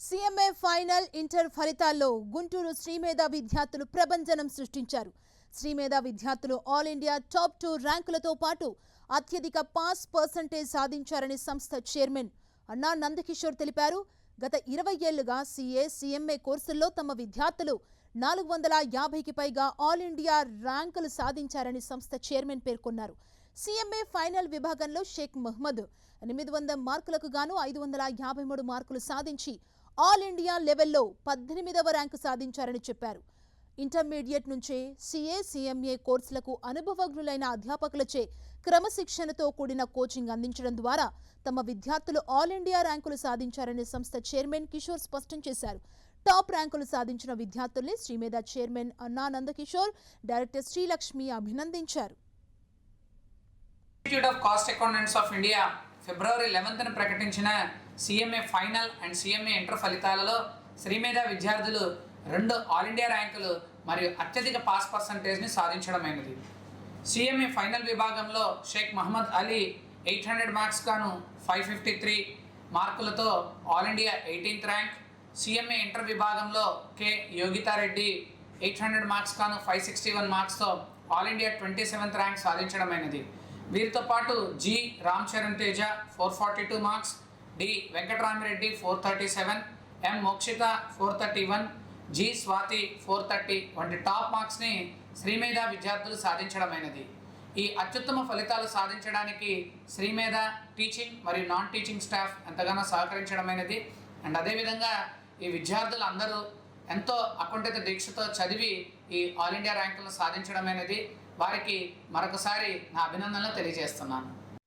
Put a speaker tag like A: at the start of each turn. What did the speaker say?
A: సీఎంఏ final inter ఫలితాల్లో గుంటూరు శ్రీమేధ విద్యార్థులు ప్రభంజనం సృష్టించారు. శ్రీమేధ విద్యార్థులు ఆల్ ఇండియా టాప్ 2 ర్యాంకులతో పాటు అత్యధిక పాస్ పర్సెంటేజ్ సాధించారని సంస్థ చైర్మన్ అన్నా నందకిషోర్ తెలిపారు. గత 20 ఏళ్లుగా సీఎంఏ కోర్సుల్లో తమ విద్యార్థులు 450కి పైగా ఆల్ ఇండియా ర్యాంకులు సాధించారని సంస్థ చైర్మన్ పేర్కొన్నారు. సీఎంఏ ఫైనల్ విభాగంలో షేక్ మహ్మద్ 800 మార్కులకు గాను 553 మార్కులు సాధించి ఆల్ ఇండియా లెవెల్లో 18వ ర్యాంకు సాధించారని చెప్పారు. ఇంటర్మీడియట్ నుంచే సీఎంఏ కోర్సులకు అనుభవజ్ఞులైన అధ్యాపకులచే క్రమశిక్షణతో కూడిన కోచింగ్ అందించడం ద్వారా తమ విద్యార్థులు ఆల్ ఇండియా ర్యాంకులు సాధించారని సంస్థ చైర్మన్ కిషోర్ స్పష్టం చేశారు. టాప్ ర్యాంకులు సాధించిన విద్యార్థుల్ని శ్రీమేధ చైర్మన్ అన్నా నందకిషోర్, డైరెక్టర్ శ్రీలక్ష్మి అభినందించారు.
B: Institute of cost accountants of India ఫిబ్రవరి 11న ప్రకటించిన CMA final and CMA inter ఫలితాలలో శ్రీమేధ విద్యార్థులు 2 ఆల్ ఇండియా ర్యాంకులు మరియు అత్యధిక పాస్ పర్సంటేజ్ని సాధించడమైనది. సీఎంఏ ఫైనల్ విభాగంలో షేక్ మహమ్మద్ అలీ 800 మార్క్స్ గాను 553 మార్కులతో all India 18th rank. సీఎంఏ inter విభాగంలో కె యోగితారెడ్డి 800 మార్క్స్ గాను 561 మార్క్స్తో ఆల్ ఇండియా 27th ర్యాంక్ సాధించడమైనది. వీరితో పాటు G Ram Charan Teja 442 marks, D Venkatarami Reddy 437, ఎం మోక్షిత 431, జి స్వాతి 430 వంటి టాప్ మార్క్స్ని శ్రీమేధ విద్యార్థులు సాధించడమైనది. ఈ అత్యుత్తమ ఫలితాలు సాధించడానికి శ్రీమేధ టీచింగ్ మరియు నాన్ టీచింగ్ స్టాఫ్ ఎంతగానో సహకరించడమైనది. అండ్ అదేవిధంగా ఈ విద్యార్థులు అందరూ ఎంతో అకుంఠిత దీక్షతో చదివి ఈ ఆల్ ఇండియా ర్యాంకులను సాధించడమైనది. వారికి మరొకసారి నా అభినందనలు తెలియజేస్తున్నాను.